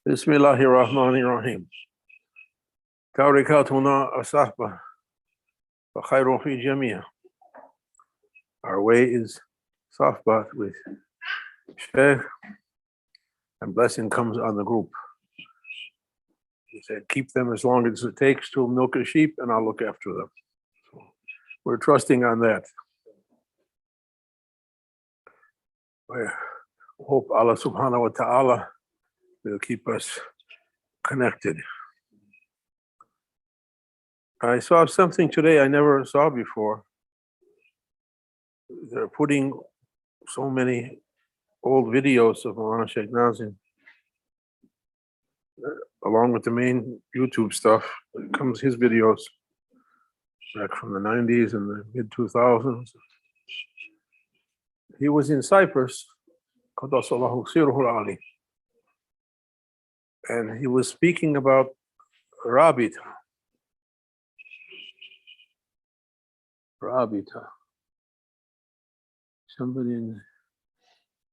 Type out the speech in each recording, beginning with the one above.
Bismillahirrahmanirrahim. Tarikatuna asahba. Khairu fi jamia. Our way is sahba with Shaykh, and blessing comes on the group. He said, keep them as long as it takes to milk a sheep, and I'll look after them. So we're trusting on that. We hope Allah subhanahu wa ta'ala will keep us connected. I saw something today I never saw before. They're putting so many old videos of Maulana Shaykh Nazim, along with the main YouTube stuff. It comes his videos back from the 90s and the mid 2000s. He was in Cyprus, Qaddasallahu Sirhul Ali, and he was speaking about Rabita. Rabita. Somebody in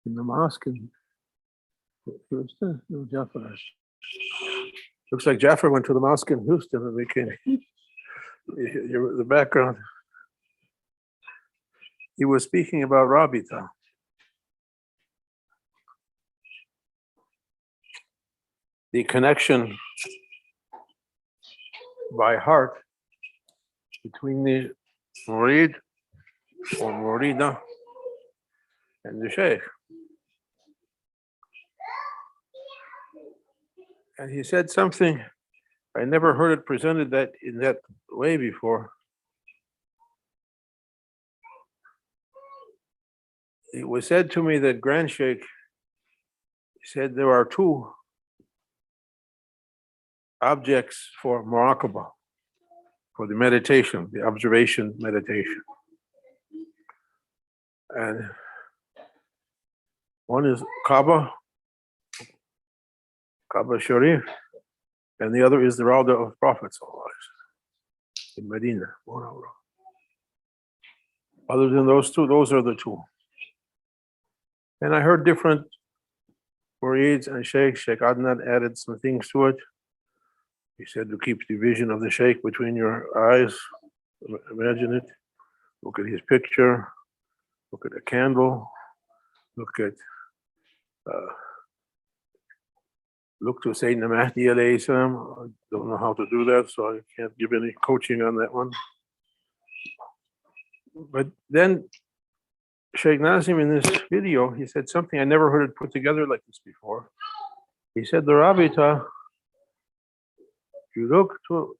the mosque in Houston? No, Jafar. Looks like Jafar went to the mosque in Houston and became the background. He was speaking about Rabita. The connection by heart between the Murid or Murida and the Shaykh. And he said something, I never heard it presented that in that way before. It was said to me that Grand Shaykh said there are two objects for muraqabah, for the meditation, the observation meditation. And one is Kaaba Sharif, and the other is the Rawda of Prophet in Medina. Other than those two, those are the two. And I heard different Murids and Shaykh Adnan added some things to it. He said to keep the vision of the Shaykh between your eyes. Imagine it. Look at his picture. Look at a candle. Look to Sayyidina Mahdi alayhi salam. I don't know how to do that, so I can't give any coaching on that one. But then Shaykh Nazim in this video, he said something I never heard it put together like this before. He said the Rabita, you look to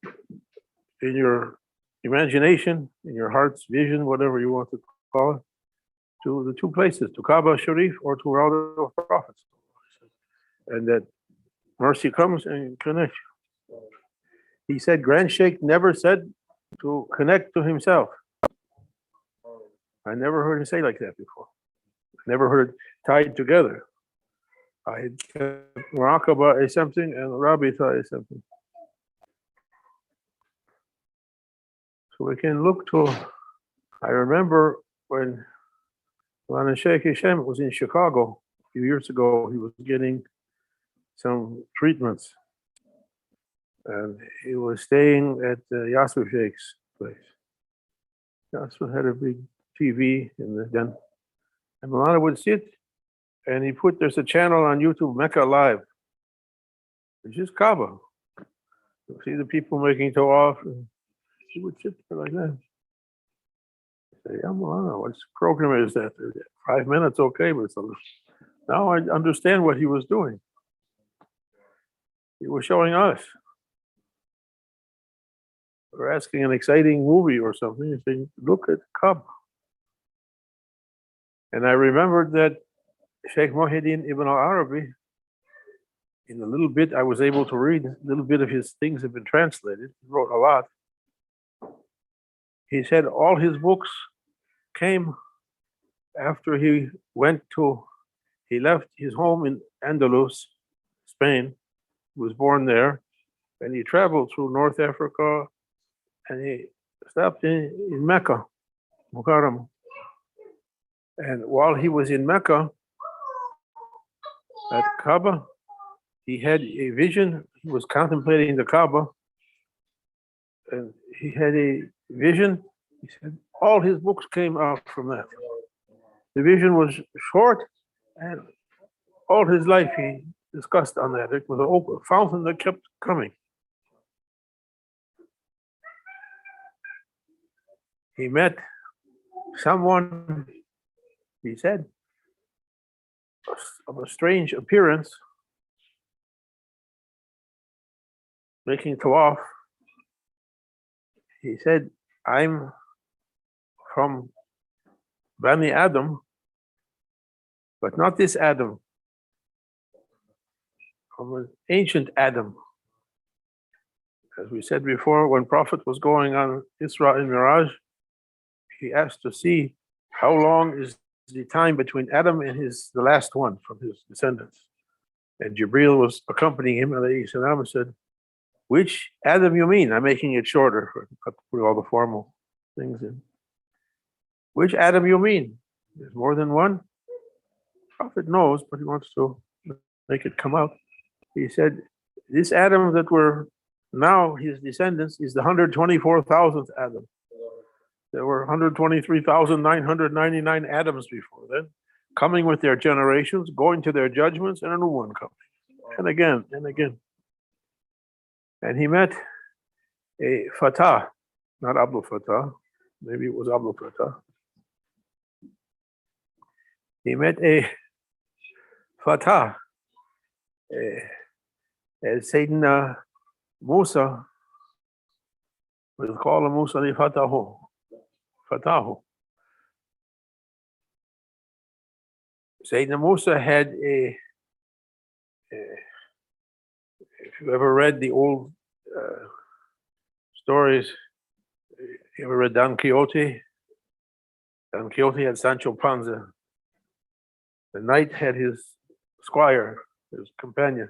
in your imagination, in your heart's vision, whatever you want to call it, to the two places, to Kaaba Sharif or to Rawda of Prophets. And that mercy comes and connects you. He said Grand Shaykh never said to connect to himself. I never heard him say like that before. I never heard it tied together. I had kept Muraqabah is something and Rabita is something. So we can look to, I remember when Maulana Shaykh Hisham was in Chicago a few years ago, he was getting some treatments. And he was staying at Yasser Sheikh's place. Yasser had a big TV in the den. And Maulana would sit and there's a channel on YouTube, Mecca Live. It's just Kaaba. You see the people making tawaf. He would sit there like that. Say, yeah, Maulana, what program is that? 5 minutes, okay, but now I understand what he was doing. He was showing us. We're asking an exciting movie or something. He's saying, look at Kaaba. And I remembered that Sheikh Muhyiddin Ibn al-Arabi, in a little bit I was able to read, a little bit of his things have been translated. He wrote a lot. He said all his books came after he left his home in Andalus, Spain. He was born there, and he traveled through North Africa, and he stopped in Mecca, Mukarram. And while he was in Mecca, at Kaaba, he had a vision. He was contemplating the Kaaba, and he had a vision. He said all his books came out from that. The vision was short, and all his life he discussed on that. It was an open fountain that kept coming. He met someone, he said, of a strange appearance, making tawaf. He said, I'm from Bani Adam, but not this Adam, from an ancient Adam. As we said before, when Prophet was going on Isra and Miraj, he asked to see how long is the time between Adam and the last one from his descendants. And Jibreel was accompanying him, alayhi salam, and said, which Adam you mean? I'm making it shorter for put all the formal things in. Which Adam you mean? There's more than one? Prophet knows, but he wants to make it come out. He said, this Adam that we're now his descendants is the 124,000th Adam. There were 123,999 Adams before then, coming with their generations, going to their judgments, and a new one coming. And again, and again. And he met a Fatah, not Abdul Fatah, maybe it was Abdul Fatah. He met a Fatah, as Sayyidina Musa, we call him Musa li Fatahu. Fatahu. Sayyidina Musa had if you ever read the old stories, you ever read Don Quixote? Don Quixote had Sancho Panza. The knight had his squire, his companion.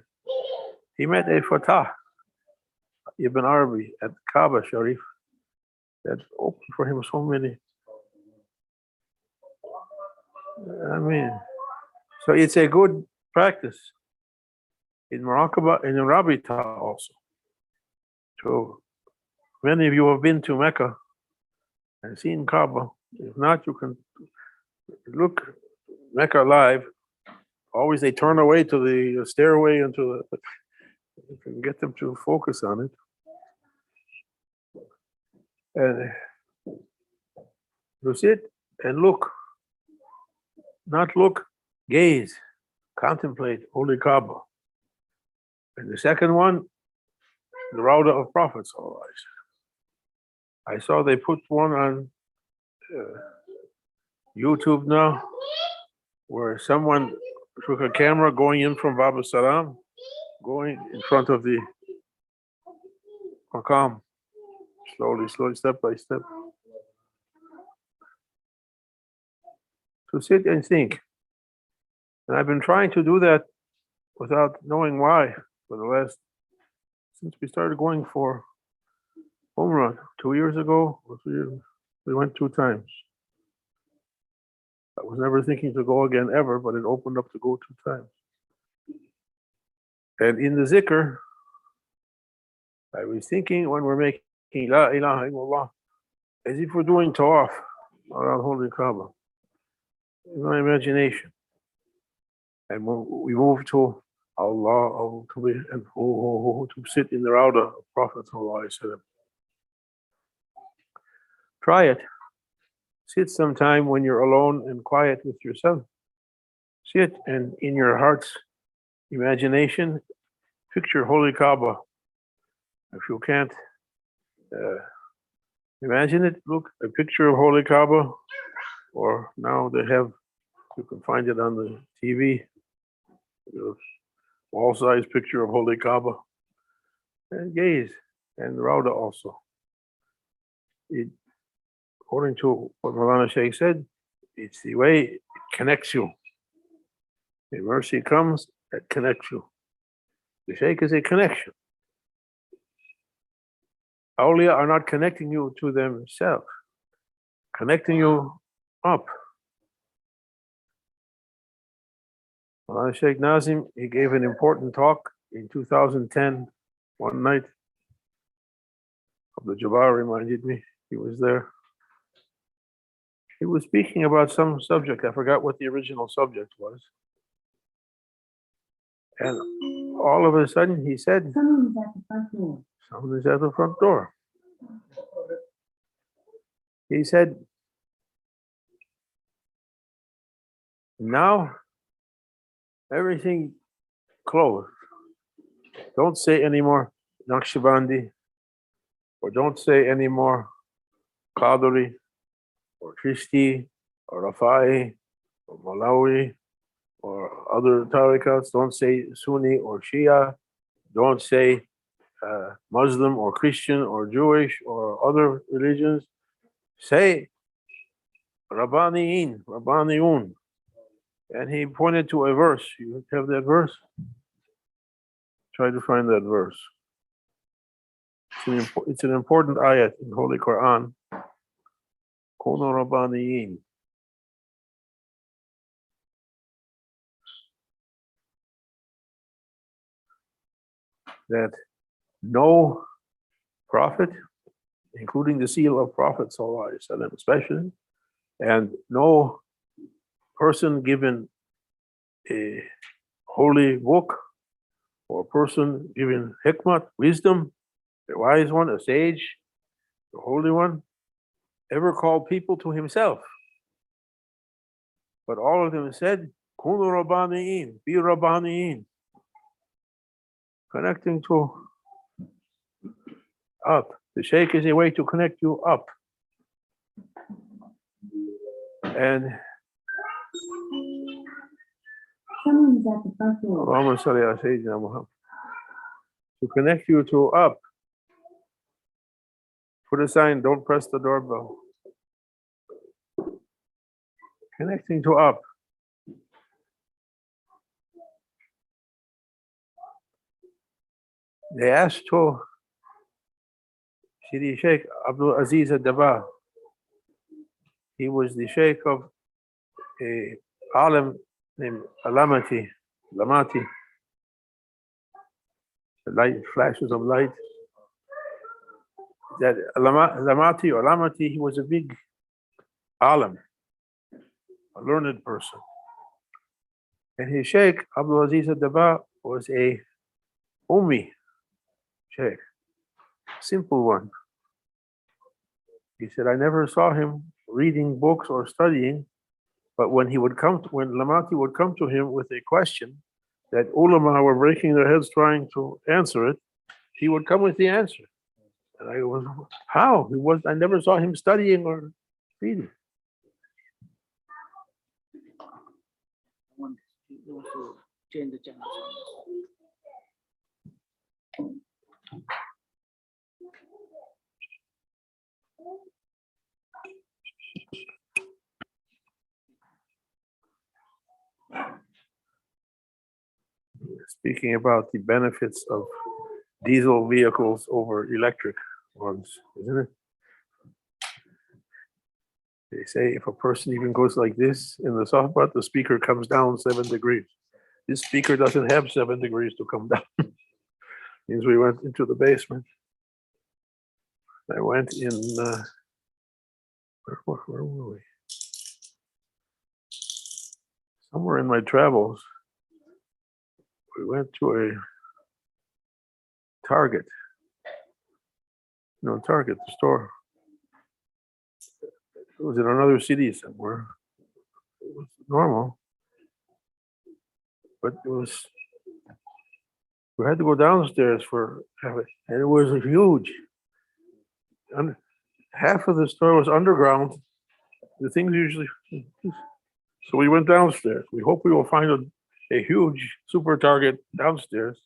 He met a Fatah, Ibn Arabi, at Kaaba Sharif, that opened for him so many. I mean, so it's a good practice in Muraqabah and in Rabita also. So many of you have been to Mecca and seen Kaaba. If not, you can look Mecca live. Always they turn away to the stairway and to the, you can get them to focus on it. And you sit and look, not look, gaze, contemplate Holy Kaaba. And the second one, the Rauda of Prophets. I saw they put one on YouTube now, where someone took a camera going in from Bab al-Salam, going in front of the Maqam, slowly, step by step. To sit and think. And I've been trying to do that without knowing why for the last, since we started going for Umrah 2 years ago, or 3 years, we went 2 times. I was never thinking to go again ever, but it opened up to go 2 times. And in the zikr, I was thinking when we're making La ilaha illallah, as if we're doing tawaf around Holy Kaaba, in my imagination. And when we move to Allah, and to sit in the Rauda of Prophet ﷺ. Try it. Sit sometime when you're alone and quiet with yourself. Sit and in your heart's imagination, picture Holy Kaaba. If you can't imagine it, look, a picture of Holy Kaaba, or now they have, you can find it on the TV, wall-size picture of Holy Kaaba, and gaze, and Rauda also. According to what Maulana Shaykh said, it's the way it connects you. The mercy comes, that connects you. The Shaykh is a connection. Awliya are not connecting you to themselves, connecting you up. Maulana Shaykh Nazim, he gave an important talk in 2010, one night, Abdul Jabbar reminded me, he was there. He was speaking about some subject. I forgot what the original subject was. And all of a sudden he said, Someone is at the front door. someone is at the front door. He said, now everything closed. Don't say anymore Naqshbandi, or don't say anymore Qadri, or Chishti, or Rafai, or Malawi, or other tariqats. Don't say Sunni or Shia. Don't say Muslim or Christian or Jewish or other religions. Say Rabbaniyin, Rabbaniyun. And he pointed to a verse. You have that verse? Try to find that verse. It's an important ayat in Holy Quran. Kunu Rabbaniyin. That no prophet, including the seal of Prophet ﷺ especially, and no person given a holy book, or a person given hikmah, wisdom, a wise one, a sage, the holy one, ever called people to himself. But all of them said, Kunu Rabbaniyin, be Rabbaniyin. Connecting to up. The Shaykh is a way to connect you up. And Someone is at the front door. Allahumma salli ala Sayyidina Muhammad. To connect you to up. Put a sign, don't press the doorbell. Connecting to up. They asked to Sidi Shaykh Abdul Aziz al-Dabah. He was the Shaykh of a alim named Lamati, the light, flashes of light. That Lamati, he was a big alim, a learned person. And his Shaykh Abdul Aziz al-Dabah was a Ummi Shaykh, simple one. He said, I never saw him reading books or studying, but when Lamati would come to him with a question that ulama were breaking their heads trying to answer it, he would come with the answer. And I was, how? I never saw him studying or reading. He wants to change the channel. Speaking about the benefits of diesel vehicles over electric ones, isn't it? They say if a person even goes like this in the suhba, the speaker comes down 7 degrees. This speaker doesn't have 7 degrees to come down. Means we went into the basement. I went in, where were we? Somewhere in my travels, we went to a Target. Target, the store. It was in another city somewhere. It was normal. But we had to go downstairs and it was huge. And half of the store was underground. The things usually, so we went downstairs. We hope we will find a huge super Target downstairs.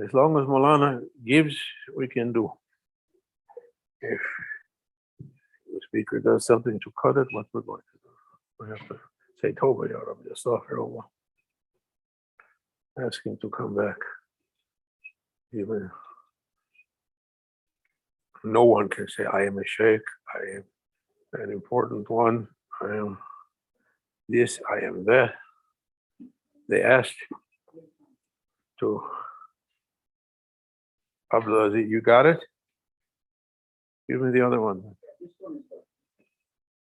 As long as Maulana gives, we can do. If the speaker does something to cut it, what we're going to do, we have to say Toba Ya Rabbi, Astaghfirullah. Ask him to come back. Even no one can say, I am a sheikh, I am an important one, I am this, I am that. They asked to Abdul Aziz, you got it? Give me the other one. This one is the,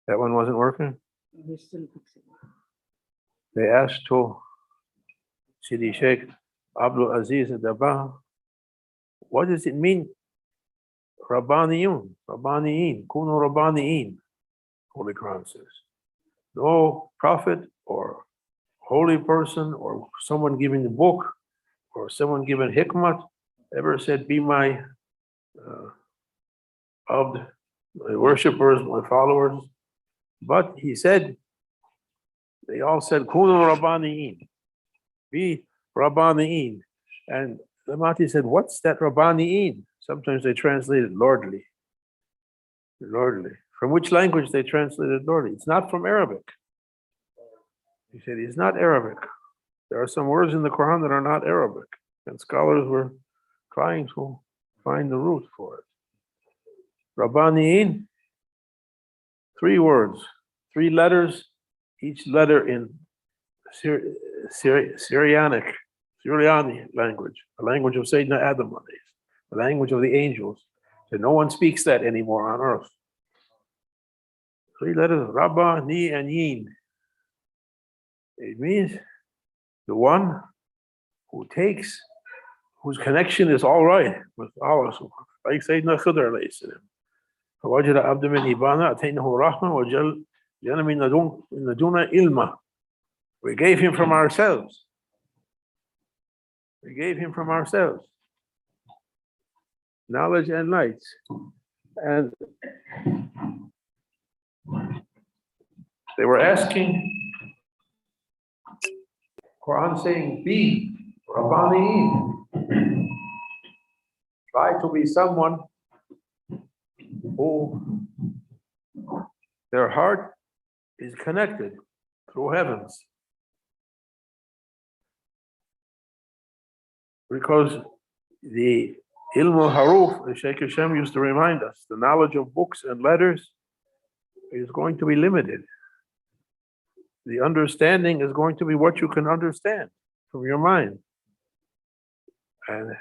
That one wasn't working? he's still fixing. They asked to Sidi Shaykh Abdul Aziz Dabah, what does it mean? Rabbaniyun, Rabbaniyin, Kunu Rabbaniyin, Holy Quran says. No prophet or holy person or someone giving the book or someone giving hikmat ever said, be my my worshippers, my followers. But he said, they all said, Kunu Rabbaniyin, be Rabbaniyin. And the Mahdi said, what's that Rabbaniyin? Sometimes they translated lordly. Lordly. From which language they translated lordly? It's not from Arabic. He said, it's not Arabic. There are some words in the Quran that are not Arabic. And scholars were trying to find the root for it. Rabbaniyin, 3 words, 3 letters, each letter in Syrianic language, the language of Sayyidina Adam, the language of the angels. So no one speaks that anymore on earth. 3 letters, Rabba, Ni, and Yin. It means the one who takes, whose connection is all right with Allah, like Sayyidina Khidr alayhi salam. فوجد عبد من إبانا أتينه رحمة وجل من لدنا علما. We gave him from ourselves. We gave him from ourselves knowledge and light. And they were asking, Quran saying, be Rabbaniyin. Try to be someone who their heart is connected through heavens. Because the ilm al-haruf, as Shaykh Hashem used to remind us, the knowledge of books and letters is going to be limited. The understanding is going to be what you can understand from your mind. And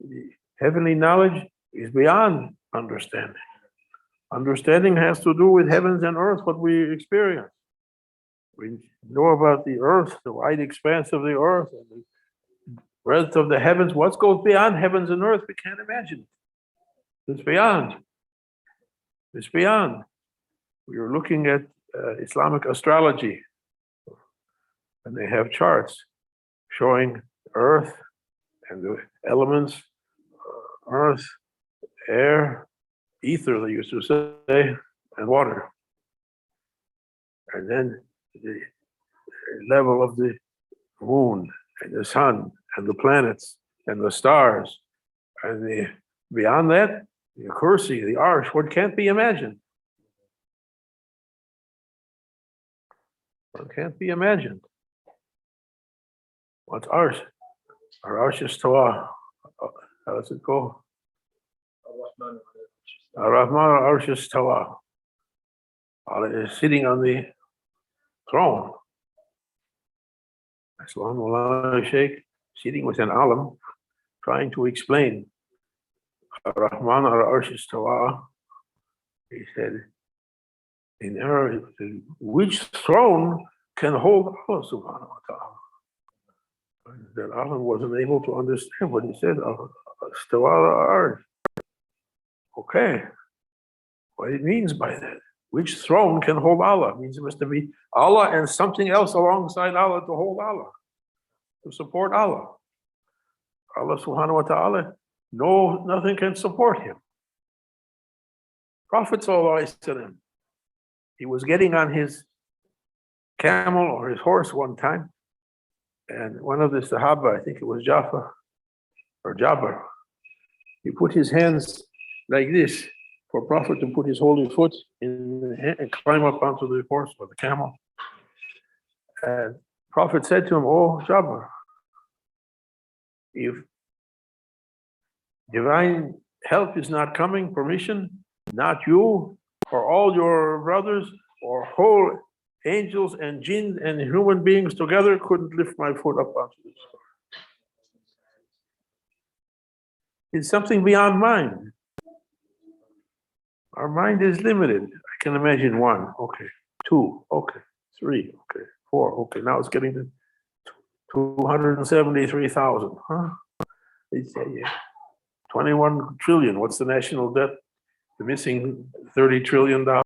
the heavenly knowledge is beyond understanding. Understanding has to do with heavens and earth, what we experience. We know about the earth, the wide expanse of the earth, and the breadth of the heavens. What goes beyond heavens and earth, we can't imagine. It's beyond. It's beyond. We were looking at Islamic astrology, and they have charts showing earth and the elements, earth, air, ether, they used to say, and water. And then the level of the moon and the sun and the planets and the stars, and beyond that, the kursi, the arsh, what can't be imagined. What can't be imagined. What's arsh? Our arsh is Tawa. How does it go? Ar-Rahman al-Arsh istawa. Allah is sitting on the throne. That's one Mulana Shaykh sitting with an alim trying to explain Ar-Rahman al-Arsh istawa. He said, in Arabic, which throne can hold Allah subhanahu wa ta'ala? That alim wasn't able to understand what he said. Istawa al-Arsh. Okay, what it means by that? Which throne can hold Allah? It means it must be Allah and something else alongside Allah to hold Allah, to support Allah. Allah subhanahu wa ta'ala, no, nothing can support him. Prophet sallallahu alaihi wasallam, he was getting on his camel or his horse one time, and one of the Sahaba, I think it was Jafar or Jabbar, he put his hands like this for Prophet to put his holy foot in the hand and climb up onto the horse or the camel. And Prophet said to him, oh, Jabbar, if divine help is not coming, permission, not you or all your brothers or whole angels and jinn and human beings together couldn't lift my foot up onto this floor. It's something beyond mind. Our mind is limited. I can imagine one, okay, two, okay, three, okay, four, okay. Now it's getting to 273,000, huh? They say, yeah, 21 trillion. What's the national debt? The missing $30 trillion.